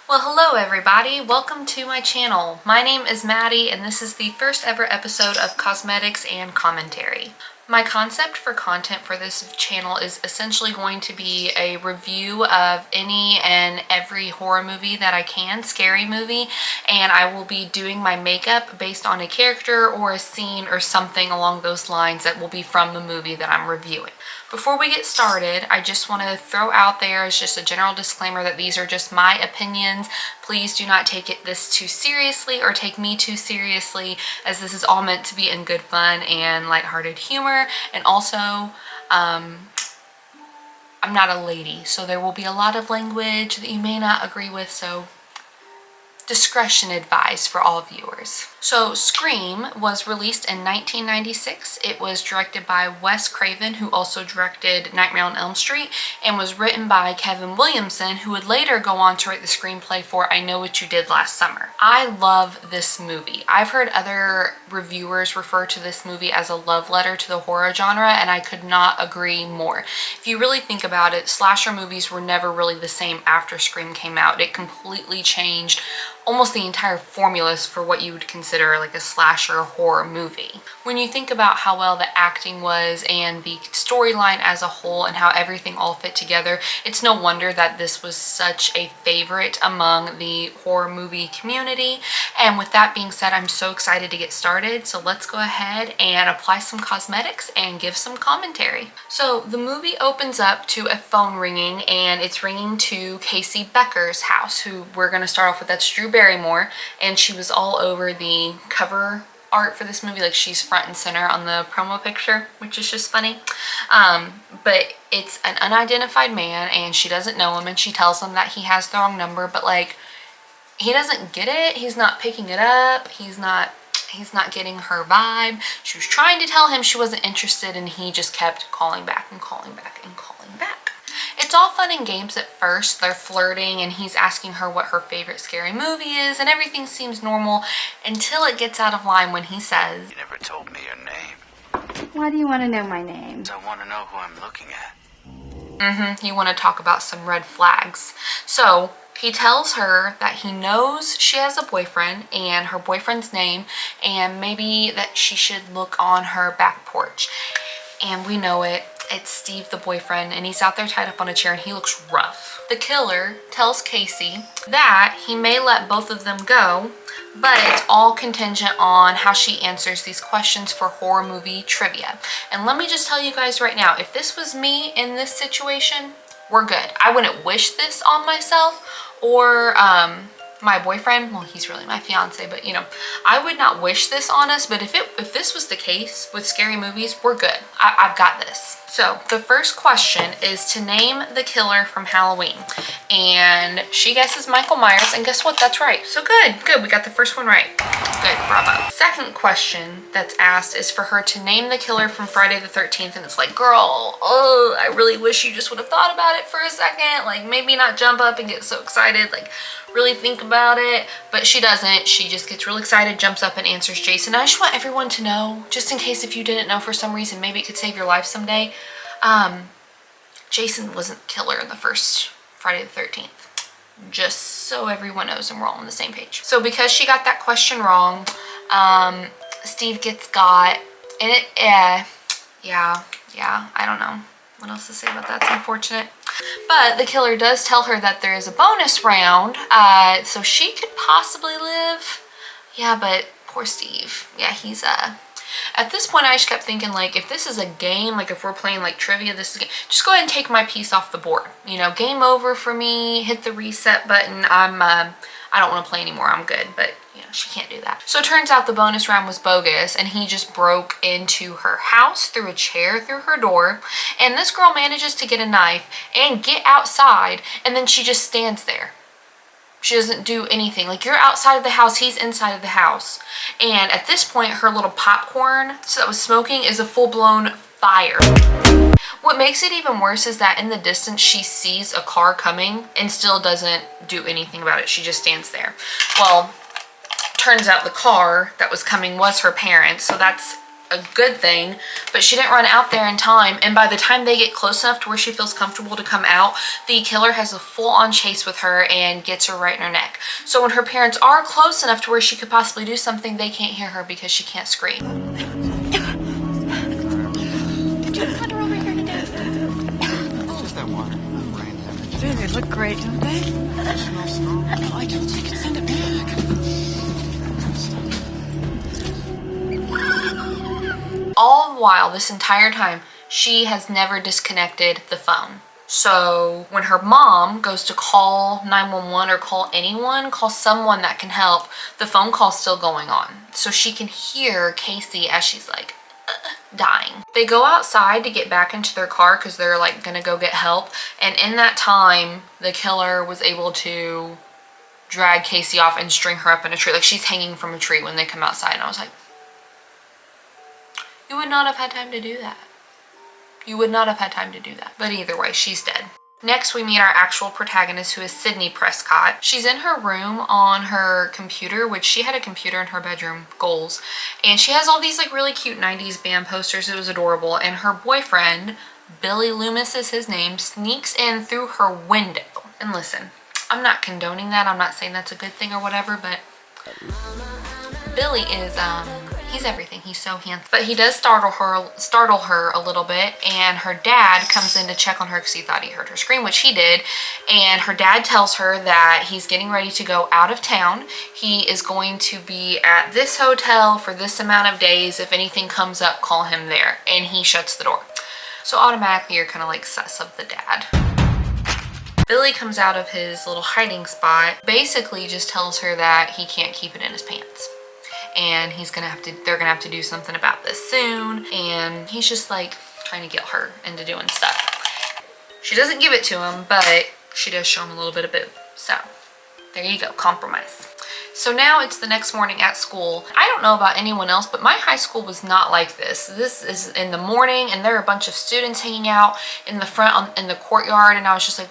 Well, hello everybody. Welcome to my channel. My name is Maddie and this is the first ever episode of Cosmetics and Commentary. My concept for content for this channel is essentially going to be a review of any and every horror movie that I can, scary movie, and I will be doing my makeup based on a character or a scene or something along those lines that will be from the movie that I'm reviewing. Before we get started, I just want to throw out there as just a general disclaimer that these are just my opinions. Please do not take this too seriously or take me too seriously, as this is all meant to be in good fun and lighthearted humor. And also, I'm not a lady, so there will be a lot of language that you may not agree with, so discretion advised for all viewers. So Scream was released in 1996. It was directed by Wes Craven, who also directed Nightmare on Elm Street, and was written by Kevin Williamson, who would later go on to write the screenplay for I Know What You Did Last Summer. I love this movie. I've heard other reviewers refer to this movie as a love letter to the horror genre, and I could not agree more. If you really think about it, slasher movies were never really the same after Scream came out. It completely changed almost the entire formulas for what you would consider like a slasher horror movie. When you think about how well the acting was and the storyline as a whole and how everything all fit together, it's no wonder that this was such a favorite among the horror movie community. And with that being said, I'm so excited to get started. So let's go ahead and apply some cosmetics and give some commentary. So the movie opens up to a phone ringing, and it's ringing to Casey Becker's house, who we're going to start off with. That's Drew Barrymore, and she was all over the cover art for this movie. Like, she's front and center on the promo picture, which is just funny. But it's an unidentified man, and she doesn't know him, and she tells him that he has the wrong number, but like, he doesn't get it. He's not picking it up. He's not getting her vibe. She was trying to tell him she wasn't interested, and he just kept calling back and calling back and calling back. It's all fun and games at first. They're flirting, and he's asking her what her favorite scary movie is, and everything seems normal until it gets out of line when he says, "You never told me your name." Why do you want to know my name? I want to know who I'm looking at. You want to talk about some red flags. So he tells her that he knows she has a boyfriend and her boyfriend's name, and maybe that she should look on her back porch. And we know it. It's Steve, the boyfriend, and he's out there tied up on a chair, and he looks rough. The killer tells Casey that he may let both of them go, but it's all contingent on how she answers these questions for horror movie trivia. And let me just tell you guys right now, if this was me in this situation, we're good. I wouldn't wish this on myself or my boyfriend. Well, he's really my fiance, but you know, I would not wish this on us. But if this was the case with scary movies, we're good. I've got this. So the first question is to name the killer from Halloween, and she guesses Michael Myers, and guess what? That's right. So good. We got the first one right. Good, bravo. Second question that's asked is for her to name the killer from Friday the 13th, and it's like, girl, oh, I really wish you just would have thought about it for a second. Like, maybe not jump up and get so excited, like really think about it. But she doesn't. She just gets real excited, jumps up and answers Jason. I just want everyone to know, just in case if you didn't know for some reason, maybe it could save your life someday. Jason wasn't the killer in the first Friday the 13th. Just so everyone knows and we're all on the same page. So because she got that question wrong, Steve gets got, and yeah, I don't know what else to say about that. It's unfortunate. But the killer does tell her that there is a bonus round, so she could possibly live. Yeah, but poor Steve. Yeah, he's at this point I just kept thinking, like, if this is a game, like if we're playing like trivia, this is a game, just go ahead and take my piece off the board. You know, game over for me. Hit the reset button. I don't want to play anymore. I'm good. But you know, she can't do that. So it turns out the bonus round was bogus, and he just broke into her house through a chair through her door, and this girl manages to get a knife and get outside, and then she just stands there. She doesn't do anything. Like, you're outside of the house, he's inside of the house. And at this point, her little popcorn that was smoking is a full-blown fire. What makes it even worse is that in the distance, she sees a car coming and still doesn't do anything about it. She just stands there. Well, turns out the car that was coming was her parents, so that's a good thing, but she didn't run out there in time, and by the time they get close enough to where she feels comfortable to come out, the killer has a full-on chase with her and gets her right in her neck. So when her parents are close enough to where she could possibly do something, they can't hear her because she can't scream. Did you put her over here today? Just that water. Rain damage. Dude, they look great, don't they? It smells strong. No, I don't think it's send it back. All the while, this entire time, she has never disconnected the phone. So when her mom goes to call 911 or call anyone, call someone that can help, the phone call's still going on. So she can hear Casey as she's like dying. They go outside to get back into their car because they're like gonna go get help. And in that time, the killer was able to drag Casey off and string her up in a tree. Like she's hanging from a tree when they come outside. And I was like, you would not have had time to do that. You would not have had time to do that. But either way, she's dead. Next, we meet our actual protagonist, who is Sydney Prescott. She's in her room on her computer, which she had a computer in her bedroom, goals. And she has all these like really cute 90s band posters. It was adorable. And her boyfriend, Billy Loomis is his name, sneaks in through her window. And listen, I'm not condoning that. I'm not saying that's a good thing or whatever, but Billy is, he's everything. He's so handsome. But he does startle her a little bit, and her dad comes in to check on her because he thought he heard her scream, which he did. And her dad tells her that he's getting ready to go out of town. He is going to be at this hotel for this amount of days. If anything comes up, call him there. And he shuts the door. So automatically you're kind of like sus of the dad. Billy comes out of his little hiding spot, basically just tells her that he can't keep it in his pants. And they're gonna have to do something about this soon. And he's just like trying to get her into doing stuff. She doesn't give it to him, but she does show him a little bit of boob. So there you go, compromise. So now it's the next morning at school. I don't know about anyone else, but my high school was not like this. This is in the morning, and there are a bunch of students hanging out in the front in the courtyard, and I was just like,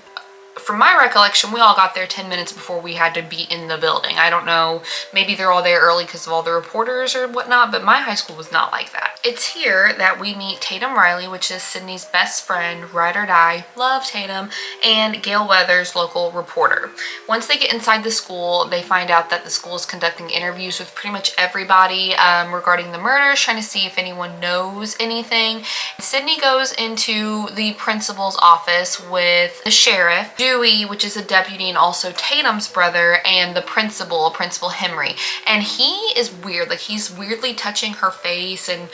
from my recollection, we all got there 10 minutes before we had to be in the building. I don't know, maybe they're all there early because of all the reporters or whatnot, but my high school was not like that. It's here that we meet Tatum Riley, which is Sydney's best friend, ride or die, love Tatum, and Gail Weathers, local reporter. Once they get inside the school, they find out that the school is conducting interviews with pretty much everybody regarding the murders, trying to see if anyone knows anything. Sydney goes into the principal's office with the sheriff, Dewey, which is a deputy and also Tatum's brother, and the Principal Henry. And he is weird. Like, he's weirdly touching her face and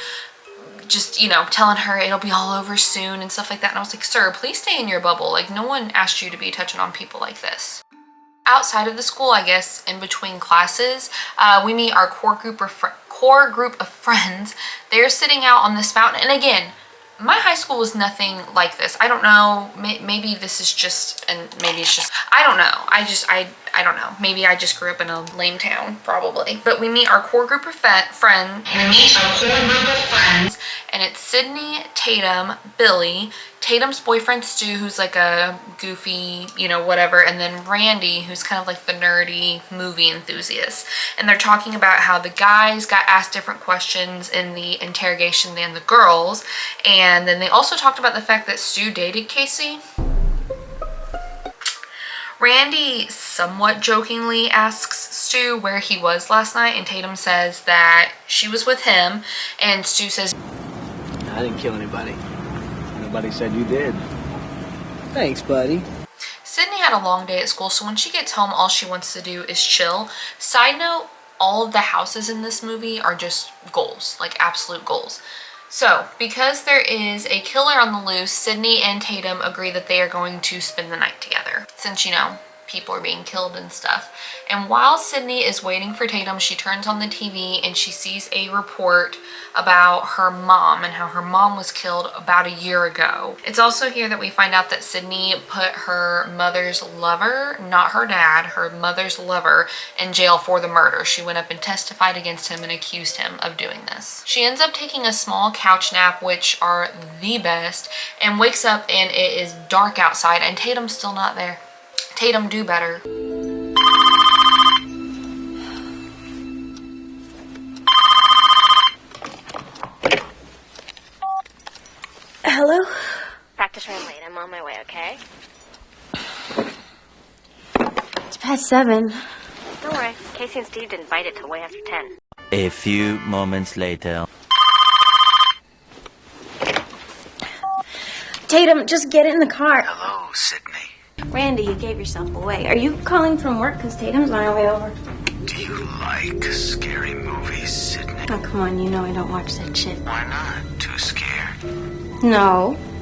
just, you know, telling her it'll be all over soon and stuff like that. And I was like, sir, please stay in your bubble. Like, no one asked you to be touching on people like this. Outside of the school, I guess, in between classes, we meet our core group of friends. They're sitting out on this fountain. And again, my high school was nothing like this. I don't know. Maybe this is just, and maybe it's just, I don't know. I don't know. Maybe I just grew up in a lame town, probably. But we meet our core group of friends, and it's Sydney, Tatum, Billy, Tatum's boyfriend Stu, who's like a goofy, you know, whatever, and then Randy, who's kind of like the nerdy movie enthusiast. And they're talking about how the guys got asked different questions in the interrogation than the girls. And then they also talked about the fact that Stu dated Casey. Randy somewhat jokingly asks Stu where he was last night, and Tatum says that she was with him, and Stu says, I didn't kill anybody. Nobody said you did. Thanks, buddy. Sydney had a long day at school, so when she gets home, all she wants to do is chill. Side note, all of the houses in this movie are just goals, like absolute goals. So, because there is a killer on the loose, Sydney and Tatum agree that they are going to spend the night together, since, you know, people are being killed and stuff. And while Sydney is waiting for Tatum, she turns on the TV and she sees a report about her mom and how her mom was killed about a year ago. It's also here that we find out that Sydney put her mother's lover, not her dad, her mother's lover, in jail for the murder. She went up and testified against him and accused him of doing this. She ends up taking a small couch nap, which are the best, and wakes up and it is dark outside and Tatum's still not there. Tatum, do better. practice ran late. I'm on my way, okay? It's past 7. Don't worry. Casey and Steve didn't bite it till way after 10. A few moments later. Tatum, just get in the car. Hello, Sydney. Randy, you gave yourself away. Are you calling from work? Because Tatum's on her way over. Do you like scary movies, Sydney? Oh, come on, you know I don't watch that shit. Why not? Too scared?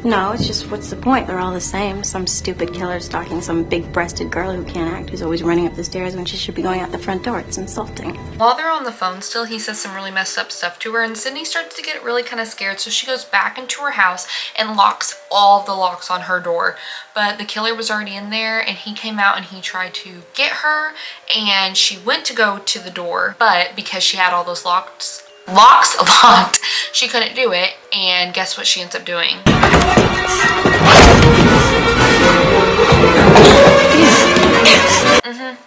No, it's just what's the point? They're all the same. Some stupid killer stalking some big-breasted girl who can't act, who's always running up the stairs when she should be going out the front door. It's insulting. While they're on the phone still, he says some really messed up stuff to her, and Sydney starts to get really kind of scared, so she goes back into her house and locks all the locks on her door. But the killer was already in there, and he came out and he tried to get her, and she went to go to the door, but because she had all those locks locked, she couldn't do it, and guess what she ends up doing?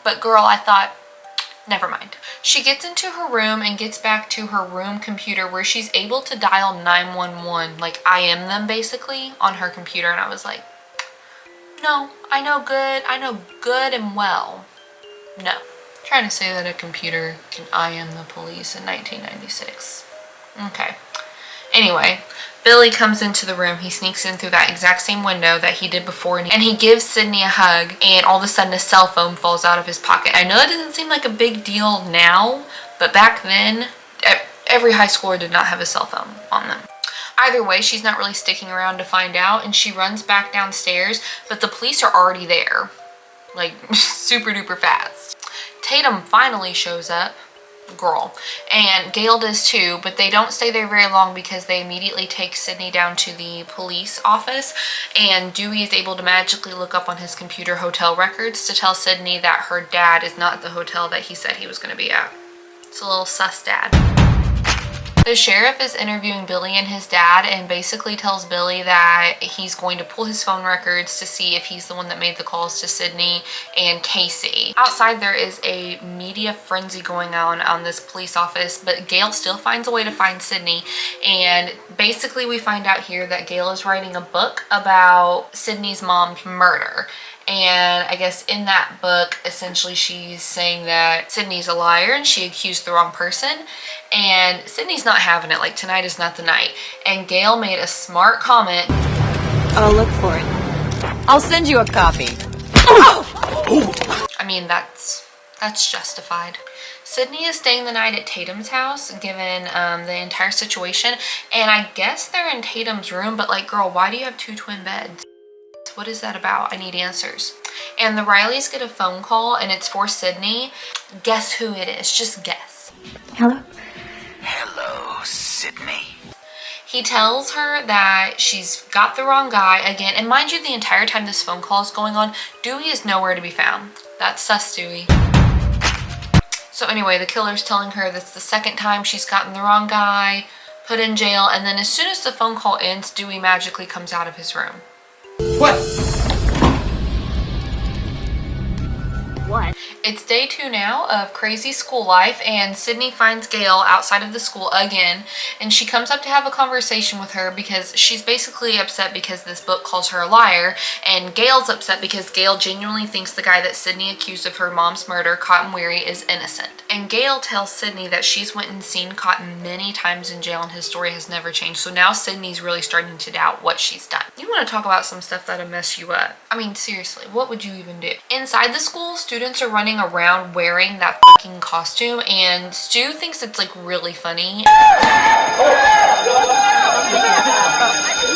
But girl, I thought, never mind. She gets into her room and gets back to her room computer where she's able to dial 911, like IM them basically, on her computer, and I was like, no, I know good and well. No. Trying to say that a computer can IM the police in 1996. Okay. Anyway, Billy comes into the room. He sneaks in through that exact same window that he did before, and he gives Sydney a hug, and all of a sudden his cell phone falls out of his pocket. I know it doesn't seem like a big deal now, but back then, every high schooler did not have a cell phone on them. Either way, she's not really sticking around to find out, and she runs back downstairs, but the police are already there, like super duper fast. Tatum finally shows up, girl, and Gail does too, but they don't stay there very long because they immediately take Sydney down to the police office, and Dewey is able to magically look up on his computer hotel records to tell Sydney that her dad is not at the hotel that he said he was going to be at. It's a little sus dad. The sheriff is interviewing Billy and his dad and basically tells Billy that he's going to pull his phone records to see if he's the one that made the calls to Sydney and Casey. Outside there is a media frenzy going on this police office, but Gail still finds a way to find Sydney, and basically we find out here that Gail is writing a book about Sydney's mom's murder. And I guess in that book, essentially she's saying that Sydney's a liar and she accused the wrong person. And Sydney's not having it, like tonight is not the night. And Gail made a smart comment. I'll look for it. I'll send you a copy. I mean, that's justified. Sydney is staying the night at Tatum's house, given the entire situation. And I guess they're in Tatum's room, but like, girl, why do you have 2 twin beds? What is that about? I need answers. And the Rileys get a phone call, and it's for Sydney. Guess who it is? Just guess. Hello? Hello, Sydney. He tells her that she's got the wrong guy again. And mind you, the entire time this phone call is going on, Dewey is nowhere to be found. That's sus, Dewey. So anyway, the killer's telling her that's the second time she's gotten the wrong guy, put in jail, and then as soon as the phone call ends, Dewey magically comes out of his room. What? What? It's day 2 now of crazy school life, and Sydney finds Gail outside of the school again, and she comes up to have a conversation with her because she's basically upset because this book calls her a liar, and Gail's upset because Gail genuinely thinks the guy that Sydney accused of her mom's murder, Cotton Weary, is innocent. And Gail tells Sydney that she's went and seen Cotton many times in jail and his story has never changed. So now Sydney's really starting to doubt what she's done. You want to talk about some stuff that'll mess you up? I mean, seriously, what would you even do? Inside the school, students are running around wearing that fucking costume, and Stu thinks it's like really funny.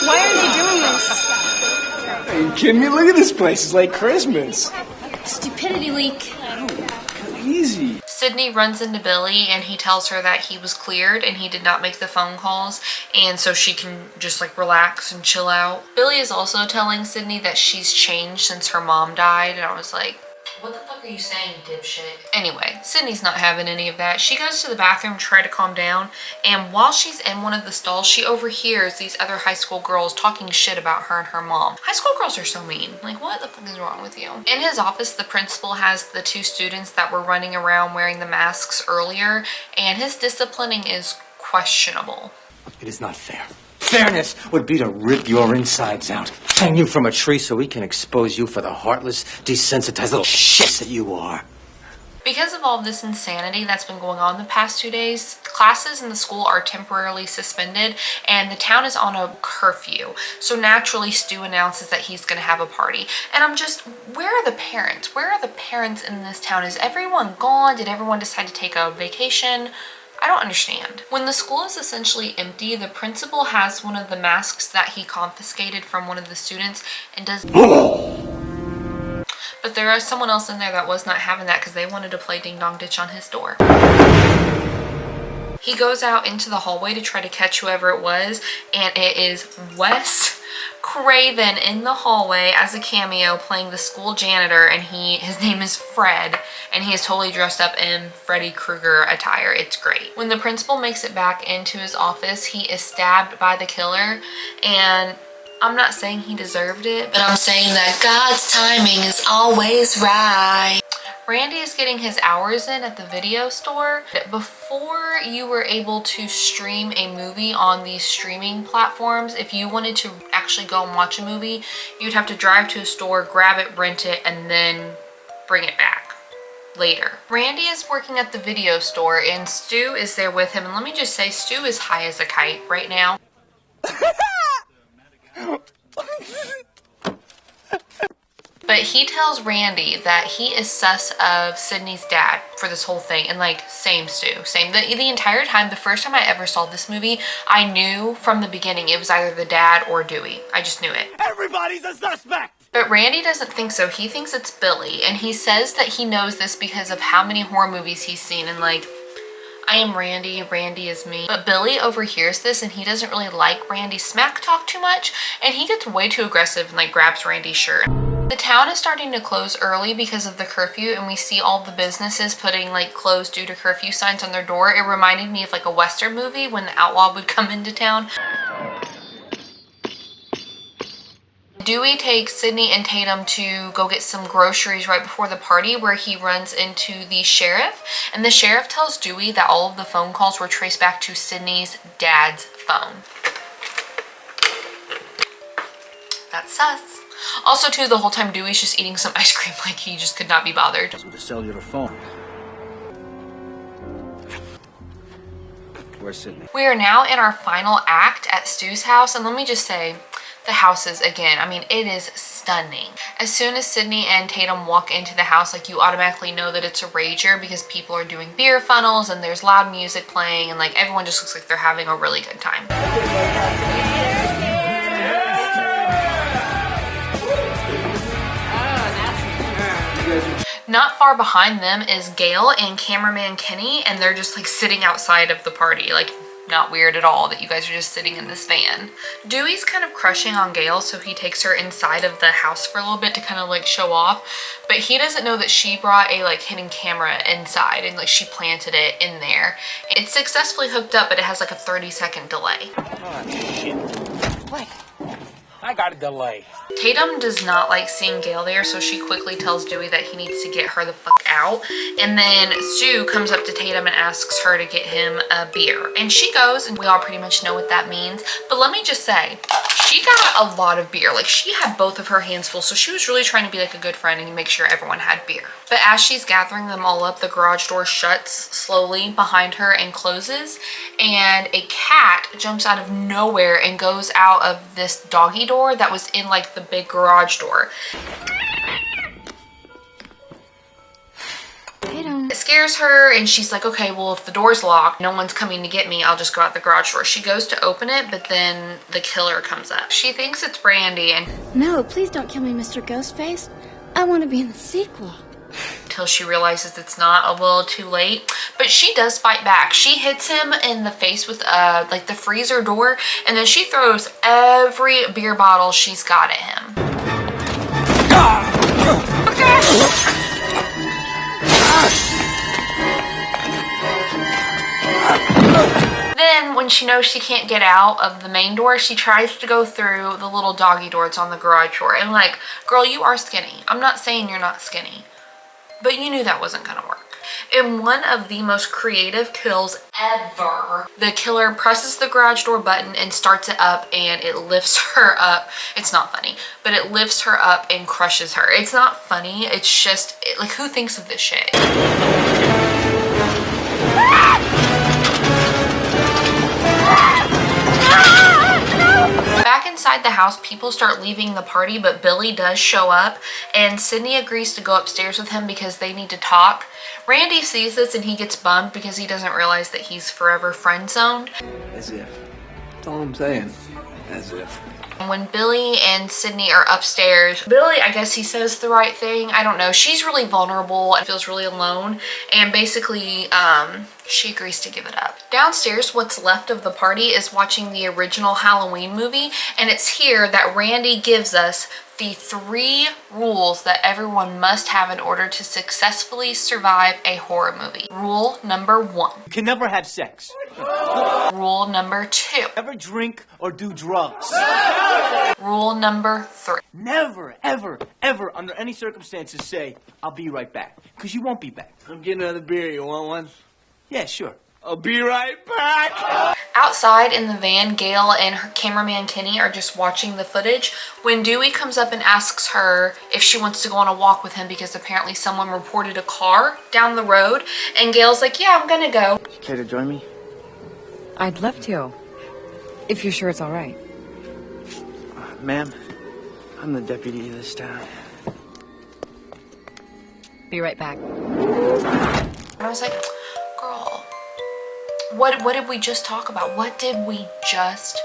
Why are they doing this? Are you kidding me? Look at this place. It's like Christmas. Stupidity leak. Easy. Sydney runs into Billy and he tells her that he was cleared and he did not make the phone calls, and so she can just like relax and chill out. Billy is also telling Sydney that she's changed since her mom died, and I was like, what the fuck are you saying, dipshit? Anyway, Sydney's not having any of that. She goes to the bathroom to try to calm down, and while she's in one of the stalls, she overhears these other high school girls talking shit about her and her mom. High school girls are so mean. Like, what the fuck is wrong with you? In his office, the principal has the 2 students that were running around wearing the masks earlier, and his disciplining is questionable. It is not fair. Fairness would be to rip your insides out, hang you from a tree so we can expose you for the heartless, desensitized little shits that you are. Because of all of this insanity that's been going on the past 2 days, classes in the school are temporarily suspended and the town is on a curfew. So naturally, Stu announces that he's going to have a party. And I'm just, where are the parents? Where are the parents in this town? Is everyone gone? Did everyone decide to take a vacation? I don't understand. When the school is essentially empty, the principal has one of the masks that he confiscated from one of the students and does... But there is someone else in there that was not having that because they wanted to play Ding Dong Ditch on his door. He goes out into the hallway to try to catch whoever it was, and it is Wes Craven in the hallway as a cameo playing the school janitor, and his name is Fred, and he is totally dressed up in Freddy Krueger attire. It's great. When the principal makes it back into his office, he is stabbed by the killer, and I'm not saying he deserved it, but I'm saying that God's timing is always right. Randy is getting his hours in at the video store. Before you were able to stream a movie on these streaming platforms, if you wanted to actually go and watch a movie, you'd have to drive to a store, grab it, rent it, and then bring it back later. Randy is working at the video store and Stu is there with him. And let me just say, Stu is high as a kite right now. But he tells Randy that he is sus of Sydney's dad for this whole thing. And like, same Stu, same. The entire time, the first time I ever saw this movie, I knew from the beginning it was either the dad or Dewey. I just knew it. Everybody's a suspect! But Randy doesn't think so. He thinks it's Billy. And he says that he knows this because of how many horror movies he's seen. And like, I am Randy, Randy is me. But Billy overhears this and he doesn't really like Randy's smack talk too much. And he gets way too aggressive and like grabs Randy's shirt. The town is starting to close early because of the curfew, and we see all the businesses putting like closed due to curfew signs on their door. It reminded me of like a Western movie when the outlaw would come into town. Dewey takes Sydney and Tatum to go get some groceries right before the party, where he runs into the sheriff, and the sheriff tells Dewey that all of the phone calls were traced back to Sydney's dad's phone. That's sus. Also, too, the whole time Dewey's just eating some ice cream like he just could not be bothered. With a cellular phone. Where's Sydney? We are now in our final act at Stu's house, and let me just say, the house is, again, I mean, it is stunning. As soon as Sydney and Tatum walk into the house, like, you automatically know that it's a rager because people are doing beer funnels and there's loud music playing, and like everyone just looks like they're having a really good time. Not far behind them is Gail and cameraman Kenny, and they're just like sitting outside of the party. Like, not weird at all that you guys are just sitting in this van. Dewey's kind of crushing on Gail, so he takes her inside of the house for a little bit to kind of like show off. But he doesn't know that she brought a like hidden camera inside and like she planted it in there. It's successfully hooked up, but it has like a 30-second delay. Oh, shit. What? I got a delay. Tatum does not like seeing Gail there, so she quickly tells Dewey that he needs to get her the fuck out. And then Stu comes up to Tatum and asks her to get him a beer. And she goes, and we all pretty much know what that means. But let me just say, she got a lot of beer. Like, she had both of her hands full, so she was really trying to be like a good friend and make sure everyone had beer. But as she's gathering them all up, the garage door shuts slowly behind her and closes. And a cat jumps out of nowhere and goes out of this doggy door that was in like the big garage door. It scares her and she's like, okay, well, if the door's locked, no one's coming to get me, I'll just go out the garage door. She goes to open it, but then the killer comes up. She thinks it's Brandy, and No, please don't kill me, Mr. Ghostface. I want to be in the sequel. until she realizes it's not, a little too late. But she does fight back. She hits him in the face with like the freezer door, and then she throws every beer bottle she's got at him. Then when she knows she can't get out of the main door, she tries to go through the little doggy door that's on the garage door. And like, girl, you are skinny. I'm not saying you're not skinny, but you knew that wasn't gonna work. In one of the most creative kills ever, the killer presses the garage door button and starts it up, and it lifts her up. It's not funny, but it lifts her up and crushes her. It's not funny, it's just, like, who thinks of this shit? Back inside the house, people start leaving the party, but Billy does show up, and Sydney agrees to go upstairs with him because they need to talk. Randy sees this and he gets bummed because he doesn't realize that he's forever friend-zoned. As if. That's all I'm saying. As if. When Billy and Sydney are upstairs, Billy, I guess he says the right thing. I don't know. She's really vulnerable and feels really alone. And basically, she agrees to give it up. Downstairs, what's left of the party is watching the original Halloween movie. And it's here that Randy gives us the 3 rules that everyone must have in order to successfully survive a horror movie. Rule number 1. You can never have sex. Rule number 2. Never drink or do drugs. Rule number 3. Never, ever, ever, under any circumstances say, I'll be right back. Because you won't be back. I'm getting another beer. You want one? Yeah, sure. I'll be right back. Outside in the van, Gail and her cameraman Kenny are just watching the footage when Dewey comes up and asks her if she wants to go on a walk with him because apparently someone reported a car down the road, and Gail's like, yeah, I'm gonna go. You care to join me? I'd love to. If you're sure it's all right. Ma'am, I'm the deputy of this town. Be right back. And I was like, girl, what did we just talk about? What did we just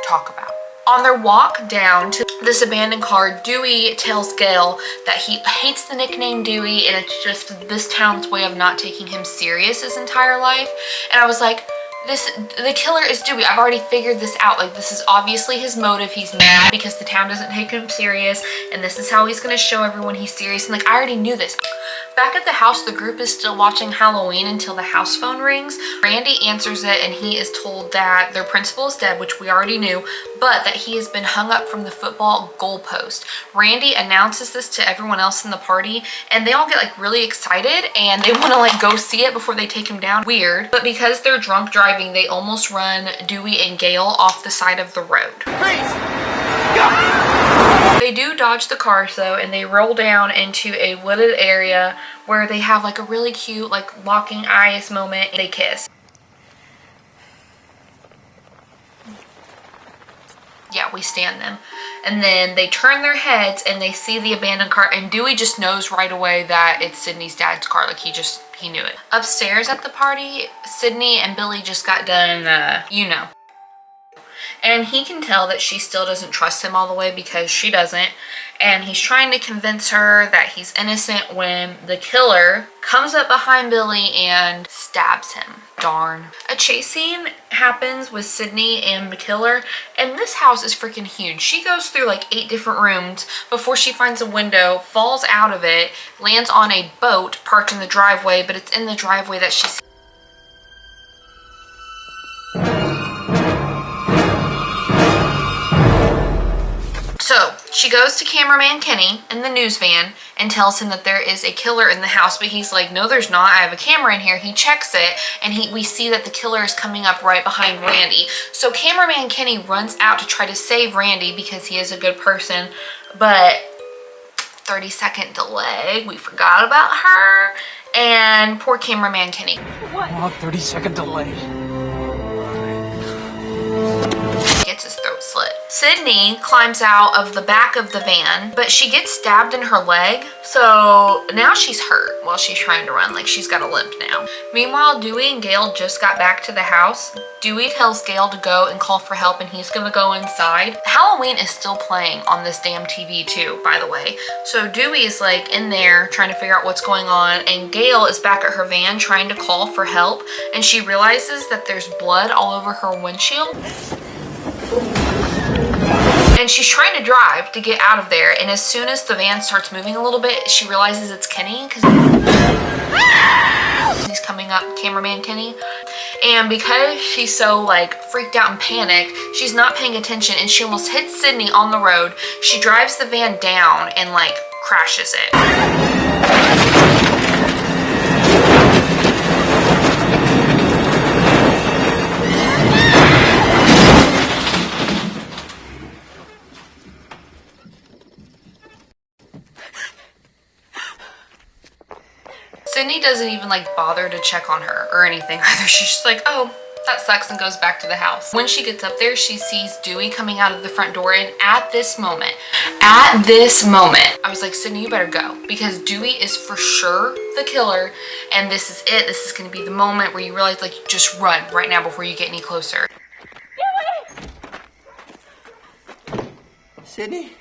talk about? On their walk down to this abandoned car, Dewey tells Gail that he hates the nickname Dewey and it's just this town's way of not taking him serious his entire life. And I was like, the killer is Dewey. I've already figured this out. Like, this is obviously his motive. He's mad because the town doesn't take him serious, and this is how he's gonna show everyone he's serious. And like, I already knew this. Back at the house, the group is still watching Halloween until the house phone rings. Randy answers it, and he is told that their principal is dead, which we already knew, but that he has been hung up from the football goalpost. Randy announces this to everyone else in the party, and they all get like really excited, and they want to like go see it before they take him down. Weird, but because they're drunk driving, they almost run Dewey and Gail off the side of the road. Freeze! Go! They do dodge the cars though, and they roll down into a wooded area where they have like a really cute like locking eyes moment. They kiss. Yeah, we stand them. And then they turn their heads and they see the abandoned car, and Dewey just knows right away that it's Sydney's dad's car. Like he knew it. Upstairs at the party, Sydney and Billy just got done, you know. And he can tell that she still doesn't trust him all the way because she doesn't. And he's trying to convince her that he's innocent when the killer comes up behind Billy and stabs him. Darn. A chase scene happens with Sydney and the killer, and this house is freaking huge. She goes through like 8 different rooms before she finds a window, falls out of it, lands on a boat parked in the driveway, but it's in the driveway that she sees. So she goes to cameraman Kenny in the news van and tells him that there is a killer in the house, but he's like, no, there's not. I have a camera in here. He checks it, and we see that the killer is coming up right behind Randy. So cameraman Kenny runs out to try to save Randy because he is a good person, but 30-second delay. We forgot about her, and poor cameraman Kenny. Oh, 30-second delay. Gets his throat slit. Sydney climbs out of the back of the van, but she gets stabbed in her leg, so now she's hurt while she's trying to run. Like, she's got a limp now. Meanwhile, Dewey and Gail just got back to the house. Dewey tells Gail to go and call for help, and he's gonna go inside. Halloween is still playing on this damn TV too, by the way. So Dewey is like in there trying to figure out what's going on, and Gail is back at her van trying to call for help, and she realizes that there's blood all over her windshield. And she's trying to drive to get out of there, and as soon as the van starts moving a little bit, she realizes it's Kenny because he's coming up, cameraman Kenny. And because she's so like freaked out and panicked, she's not paying attention, and she almost hits Sydney on the road. She drives the van down and like crashes it. Sydney doesn't even like bother to check on her or anything either. She's just like, oh, that sucks, and goes back to the house. When she gets up there, she sees Dewey coming out of the front door, and at this moment, I was like, Sydney, you better go, because Dewey is for sure the killer, and this is it. This is gonna be the moment where you realize, like, just run right now before you get any closer. Sydney?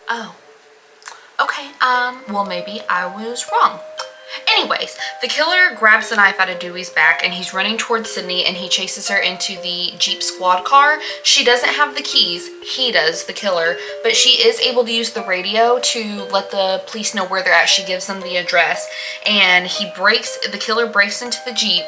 Oh. Okay, well, maybe I was wrong. Anyways, the killer grabs the knife out of Dewey's back and he's running towards Sydney, and he chases her into the Jeep squad car. She doesn't have the keys, he does, the killer, but she is able to use the radio to let the police know where they're at. She gives them the address, and the killer breaks into the Jeep.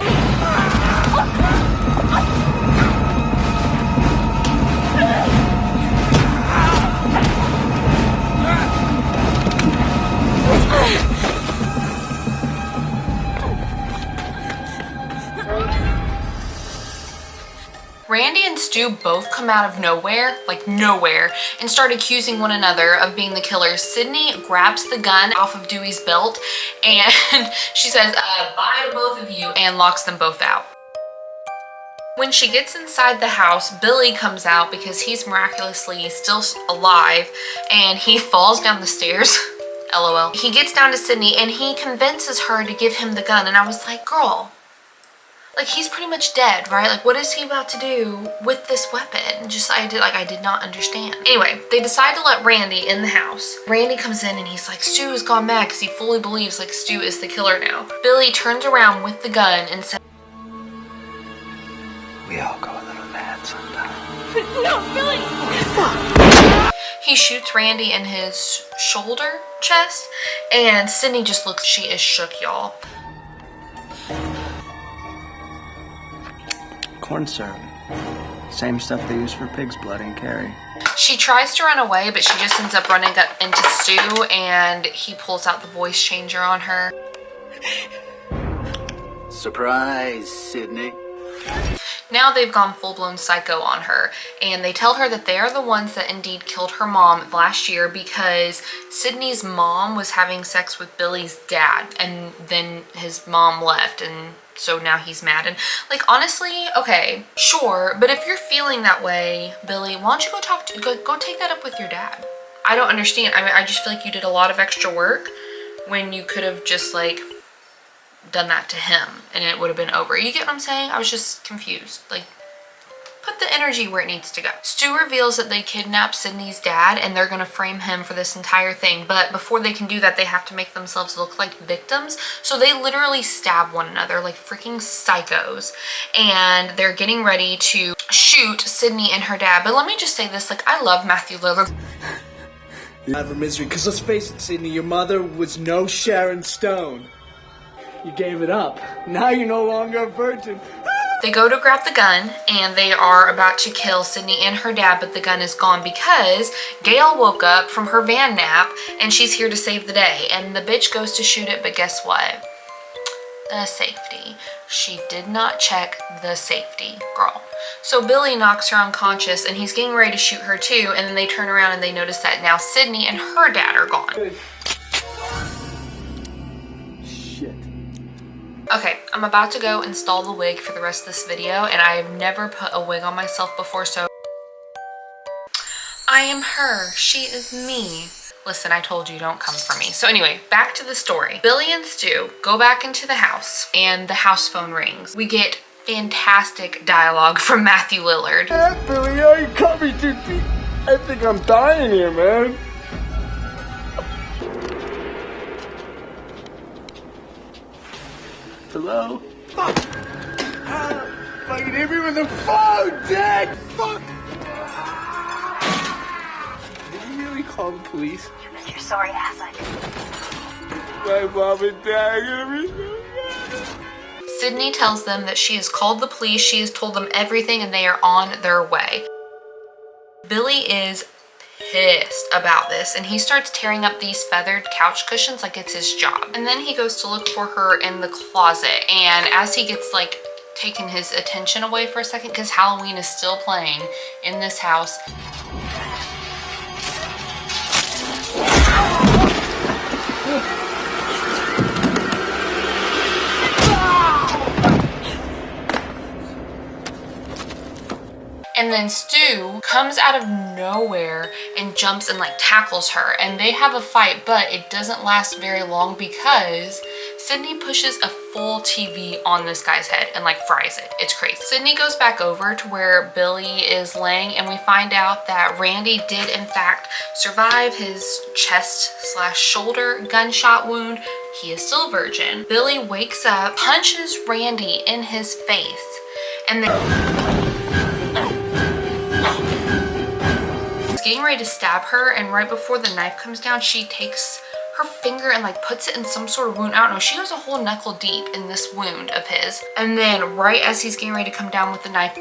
Randy and Stu both come out of nowhere, like nowhere, and start accusing one another of being the killers. Sydney grabs the gun off of Dewey's belt and she says, bye to both of you, and locks them both out. When she gets inside the house, Billy comes out because he's miraculously still alive, and he falls down the stairs. LOL. He gets down to Sydney and he convinces her to give him the gun, and I was like, girl, like, he's pretty much dead, right? Like, what is he about to do with this weapon? I did not understand. Anyway, they decide to let Randy in the house. Randy comes in and he's like, Stu has gone mad, because he fully believes like Stu is the killer now. Billy turns around with the gun and says, We all go a little mad sometimes. No, Billy! he shoots Randy in his shoulder, chest, and Sydney just looks, she is shook, y'all. Corn syrup. Same stuff they use for pig's blood in Carrie. She tries to run away, but she just ends up running into Stu, and he pulls out the voice changer on her. Surprise, Sydney. Now they've gone full-blown psycho on her, and they tell her that they are the ones that indeed killed her mom last year, because Sydney's mom was having sex with Billy's dad, and then his mom left, and so now he's mad. And like, honestly, okay, sure, but if you're feeling that way, Billy, why don't you go take that up with your dad? I don't understand. I mean, I just feel like you did a lot of extra work when you could have just like done that to him and it would have been over. You get what I'm saying? I was just confused. Like, put the energy where it needs to go. Stu reveals that they kidnapped Sydney's dad and they're gonna frame him for this entire thing, but before they can do that, they have to make themselves look like victims. So they literally stab one another like freaking psychos, and they're getting ready to shoot Sydney and her dad. But let me just say this, like, I love Matthew Lillard. Out of her misery, because let's face it, Sydney, your mother was no Sharon Stone. You gave it up. Now you're no longer a virgin. They go to grab the gun and they are about to kill Sydney and her dad, but the gun is gone because Gail woke up from her van nap and she's here to save the day. And the bitch goes to shoot it, but guess what? The safety. She did not check the safety, girl. So Billy knocks her unconscious and he's getting ready to shoot her too, and then they turn around and they notice that now Sydney and her dad are gone. Okay, I'm about to go install the wig for the rest of this video, and I have never put a wig on myself before, so I am her. She is me. Listen, I told you, don't come for me. So anyway, back to the story. Billy and Stu go back into the house, and the house phone rings. We get fantastic dialogue from Matthew Lillard. Hey, Billy, how you cut me too deep? I think I'm dying here, man. Hello? Fuck! Fucking hit me with the phone, Dad! Fuck! Did you really call the police? You're sorry ass, I My mom and dad are gonna be so mad. Sydney tells them that she has called the police, she has told them everything, and they are on their way. Billy is pissed about this and he starts tearing up these feathered couch cushions like it's his job. And then he goes to look for her in the closet, and as he gets like taken his attention away for a second because Halloween is still playing in this house, And then Stu comes out of nowhere and jumps and like tackles her, and they have a fight, but it doesn't last very long because Sydney pushes a full TV on this guy's head and like fries it. It's crazy. Sydney goes back over to where Billy is laying, and we find out that Randy did in fact survive his chest/shoulder gunshot wound. He is still a virgin. Billy wakes up, punches Randy in his face, and then getting ready to stab her, and right before the knife comes down, she takes her finger and like puts it in some sort of wound. I don't know, she goes a whole knuckle deep in this wound of his. And then right as he's getting ready to come down with the knife,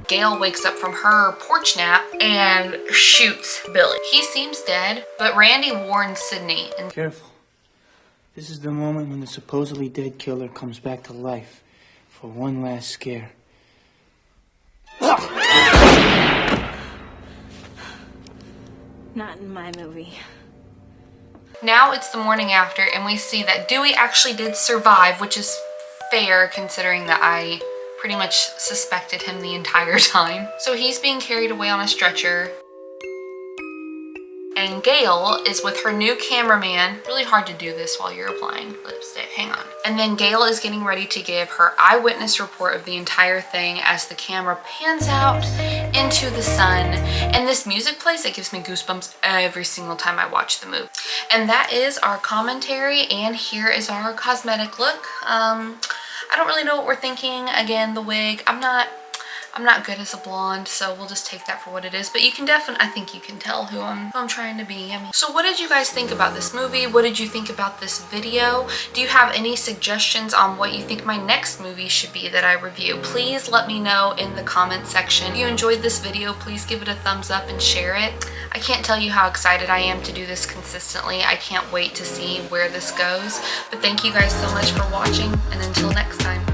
Gail wakes up from her porch nap and shoots Billy. He seems dead, but Randy warns Sydney and Careful. This is the moment when the supposedly dead killer comes back to life for one last scare. Not in my movie. now it's the morning after, and we see that Dewey actually did survive, which is fair considering that I pretty much suspected him the entire time. So he's being carried away on a stretcher. And Gail is with her new cameraman. Really hard to do this while you're applying lipstick. Hang on. And then Gail is getting ready to give her eyewitness report of the entire thing as the camera pans out into the sun. And this music plays, it gives me goosebumps every single time I watch the movie. And that is our commentary, and here is our cosmetic look. I don't really know what we're thinking. Again, the wig, I'm not good as a blonde, so we'll just take that for what it is. But you can definitely, I think you can tell who I'm trying to be. So what did you guys think about this movie? What did you think about this video? Do you have any suggestions on what you think my next movie should be that I review? Please let me know in the comment section. If you enjoyed this video, please give it a thumbs up and share it. I can't tell you how excited I am to do this consistently. I can't wait to see where this goes. But thank you guys so much for watching, and until next time.